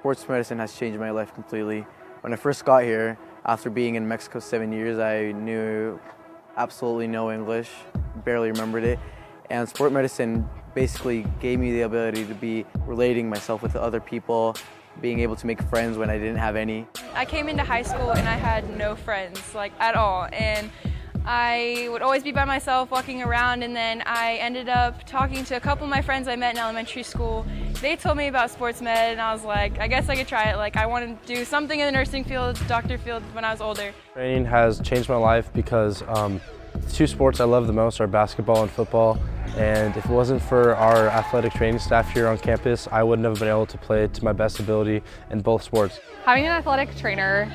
Sports medicine has changed my life completely. When I first got here, after being in Mexico 7 years, I knew absolutely no English, barely remembered it. And sport medicine basically gave me the ability to be relating myself with other people, being able to make friends when I didn't have any. I came into high school and I had no friends, like at all. And I would always be by myself walking around, and then I ended up talking to a couple of my friends I met in elementary school. They told me about sports med and I was like, I guess I could try it. Like, I wanted to do something in the nursing field, doctor field when I was older. Training has changed my life because the two sports I love the most are basketball and football. And if it wasn't for our athletic training staff here on campus, I wouldn't have been able to play to my best ability in both sports. Having an athletic trainer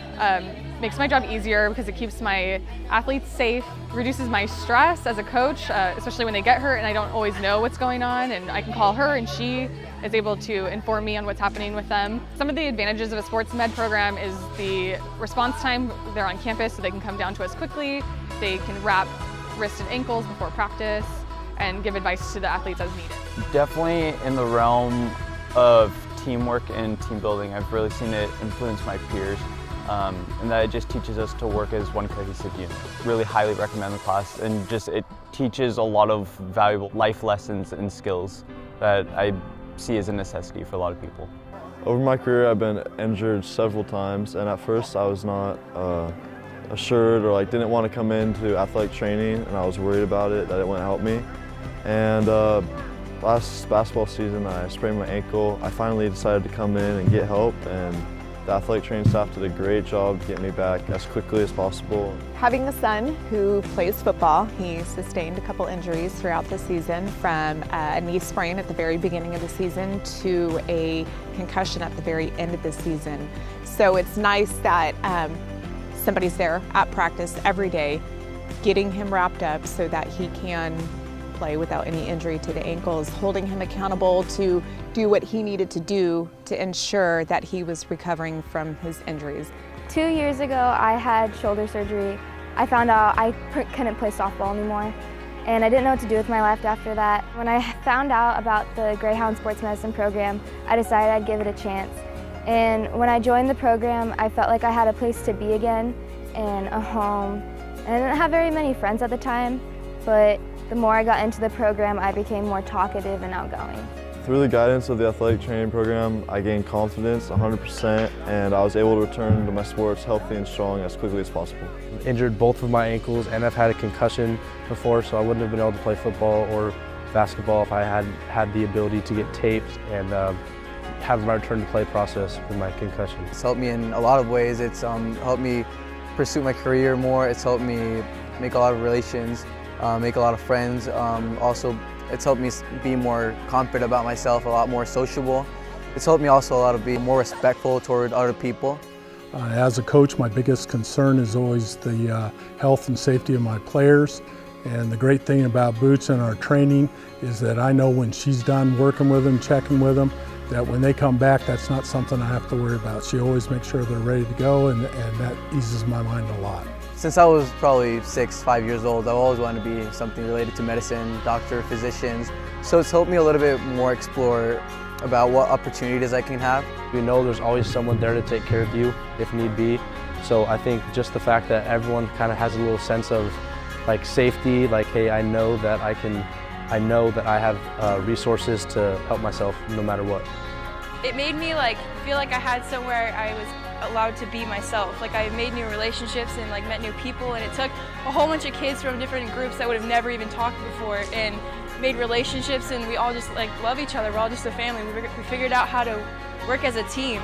makes my job easier because it keeps my athletes safe, reduces my stress as a coach, especially when they get hurt and I don't always know what's going on, and I can call her and she is able to inform me on what's happening with them. Some of the advantages of a sports med program is the response time. They're on campus so they can come down to us quickly. They can wrap wrists and ankles before practice and give advice to the athletes as needed. Definitely in the realm of teamwork and team building, I've really seen it influence my peers, and that it just teaches us to work as one cohesive unit. Really highly recommend the class, and just it teaches a lot of valuable life lessons and skills that I see as a necessity for a lot of people. Over my career, I've been injured several times, and at first I was not assured or didn't want to come into athletic training, and I was worried about it, that it wouldn't help me. And last basketball season, I sprained my ankle. I finally decided to come in and get help, and the athletic training staff did a great job getting me back as quickly as possible. Having a son who plays football, he sustained a couple injuries throughout the season, from a knee sprain at the very beginning of the season to a concussion at the very end of the season. So it's nice that somebody's there at practice every day, getting him wrapped up so that he can play without any injury to the ankles, holding him accountable to do what he needed to do to ensure that he was recovering from his injuries. 2 years ago, I had shoulder surgery. I found out I couldn't play softball anymore, and I didn't know what to do with my life after that. When I found out about the Greyhound Sports Medicine program, I decided I'd give it a chance. And when I joined the program, I felt like I had a place to be again and a home. And I didn't have very many friends at the time, but the more I got into the program, I became more talkative and outgoing. Through the guidance of the athletic training program, I gained confidence 100%, and I was able to return to my sports healthy and strong as quickly as possible. Injured both of my ankles, and I've had a concussion before, so I wouldn't have been able to play football or basketball if I hadn't had the ability to get taped and have my return to play process with my concussion. It's helped me in a lot of ways. It's helped me pursue my career more. It's helped me make a lot of relations, make a lot of friends. Also, it's helped me be more confident about myself, a lot more sociable. It's helped me also a lot to be more respectful toward other people. As a coach, my biggest concern is always the health and safety of my players. And the great thing about Boots and our training is that I know when she's done working with them, checking with them, that when they come back, that's not something I have to worry about. She always makes sure they're ready to go, and that eases my mind a lot. Since I was probably 5 years old, I've always wanted to be something related to medicine, doctor, physicians. So it's helped me a little bit more explore about what opportunities I can have. You know there's always someone there to take care of you if need be. So I think just the fact that everyone kind of has a little sense of safety, hey, I know that I have resources to help myself no matter what. It made me feel like I had somewhere I was allowed to be myself. I made new relationships and met new people, and it took a whole bunch of kids from different groups that would have never even talked before and made relationships, and we all just love each other. We're all just a family. We figured out how to work as a team.